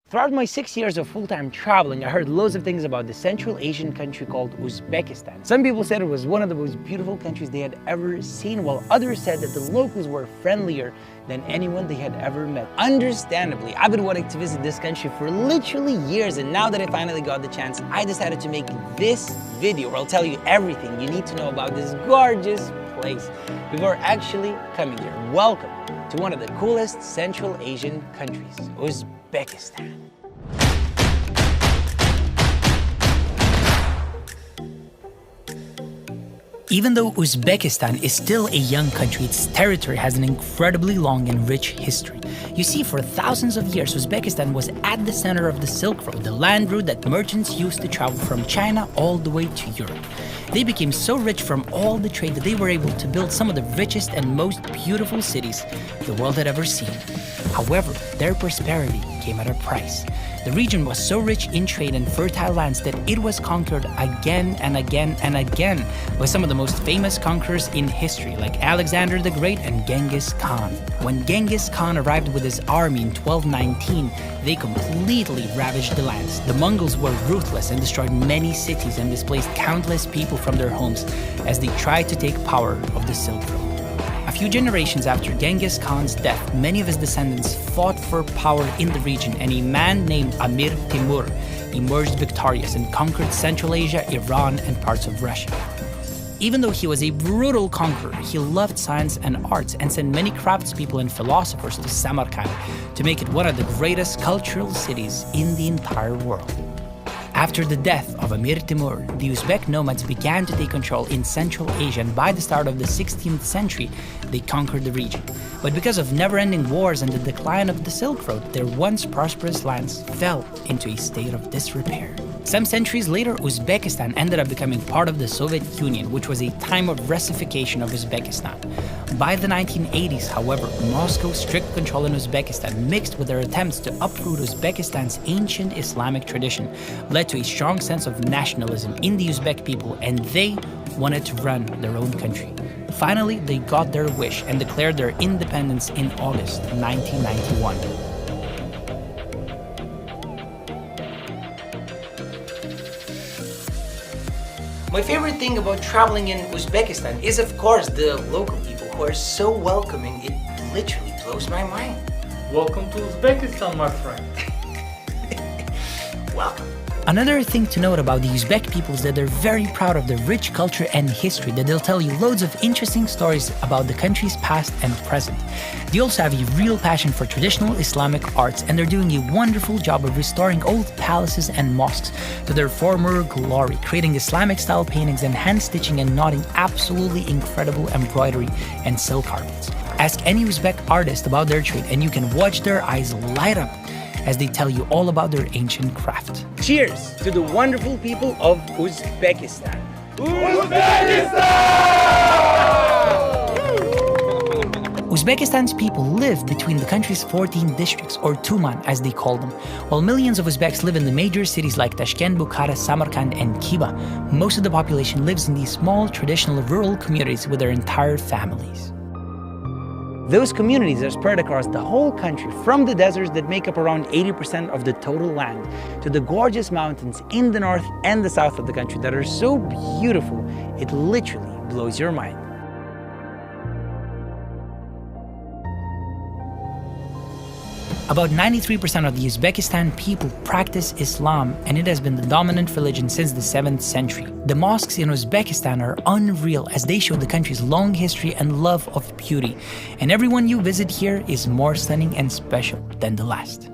Throughout my 6 years of full-time traveling, I heard loads of things about the Central Asian country called Uzbekistan. Some people said it was one of the most beautiful countries they had ever seen, while others said that the locals were friendlier than anyone they had ever met. Understandably, I've been wanting to visit this country for literally years, and now that I finally got the chance, I decided to make this video where I'll tell you everything you need to know about this gorgeous place before actually coming here. Welcome to one of the coolest Central Asian countries, Uzbekistan. Even though Uzbekistan is still a young country, its territory has an incredibly long and rich history. You see, for thousands of years, Uzbekistan was at the center of the Silk Road, the land route that merchants used to travel from China all the way to Europe. They became so rich from all the trade that they were able to build some of the richest and most beautiful cities the world had ever seen. However, their prosperity came at a price. The region was so rich in trade and fertile lands that it was conquered again and again and again by some of the most famous conquerors in history, like Alexander the Great and Genghis Khan. When Genghis Khan arrived with his army in 1219, they completely ravaged the lands. The Mongols were ruthless and destroyed many cities and displaced countless people from their homes as they tried to take power of the Silk Road. A few generations after Genghis Khan's death, many of his descendants fought for power in the region, and a man named Amir Timur emerged victorious and conquered Central Asia, Iran, and parts of Russia. Even though he was a brutal conqueror, he loved science and arts and sent many craftspeople and philosophers to Samarkand to make it one of the greatest cultural cities in the entire world. After the death of Amir Timur, the Uzbek nomads began to take control in Central Asia, and by the start of the 16th century, they conquered the region. But because of never-ending wars and the decline of the Silk Road, their once prosperous lands fell into a state of disrepair. Some centuries later, Uzbekistan ended up becoming part of the Soviet Union, which was a time of Russification of Uzbekistan. By the 1980s, however, Moscow's strict control in Uzbekistan, mixed with their attempts to uproot Uzbekistan's ancient Islamic tradition, led to a strong sense of nationalism in the Uzbek people, and they wanted to run their own country. Finally, they got their wish and declared their independence in August 1991. My favorite thing about traveling in Uzbekistan is, of course, the local people who are so welcoming. It literally blows my mind. Welcome to Uzbekistan, my friend. Welcome. Another thing to note about the Uzbek people is that they're very proud of their rich culture and history, that they'll tell you loads of interesting stories about the country's past and present. They also have a real passion for traditional Islamic arts, and they're doing a wonderful job of restoring old palaces and mosques to their former glory, creating Islamic-style paintings and hand-stitching and knotting absolutely incredible embroidery and silk carpets. Ask any Uzbek artist about their trade and you can watch their eyes light up as they tell you all about their ancient craft. Cheers to the wonderful people of Uzbekistan. Uzbekistan's people live between the country's 14 districts, or Tuman as they call them. While millions of Uzbeks live in the major cities like Tashkent, Bukhara, Samarkand, and Khiva, most of the population lives in these small, traditional rural communities with their entire families. Those communities are spread across the whole country, from the deserts that make up around 80% of the total land, to the gorgeous mountains in the north and the south of the country that are so beautiful, it literally blows your mind. About 93% of the Uzbekistan people practice Islam, and it has been the dominant religion since the 7th century. The mosques in Uzbekistan are unreal, as they show the country's long history and love of beauty, and everyone you visit here is more stunning and special than the last.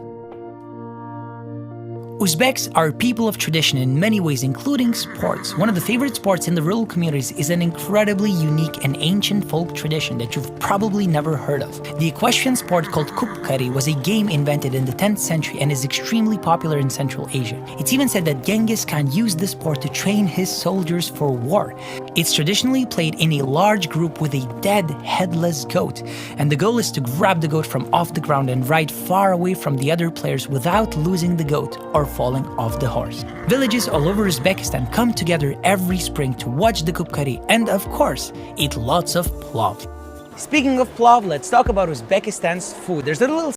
Uzbeks are people of tradition in many ways, including sports. One of the favorite sports in the rural communities is an incredibly unique and ancient folk tradition that you've probably never heard of. The equestrian sport called kupkari was a game invented in the 10th century and is extremely popular in Central Asia. It's even said that Genghis Khan used this sport to train his soldiers for war. It's traditionally played in a large group with a dead, headless goat, and the goal is to grab the goat from off the ground and ride far away from the other players without losing the goat or falling off the horse. Villages all over Uzbekistan come together every spring to watch the kupkari and, of course, eat lots of plov. Speaking of plov, let's talk about Uzbekistan's food. There's a little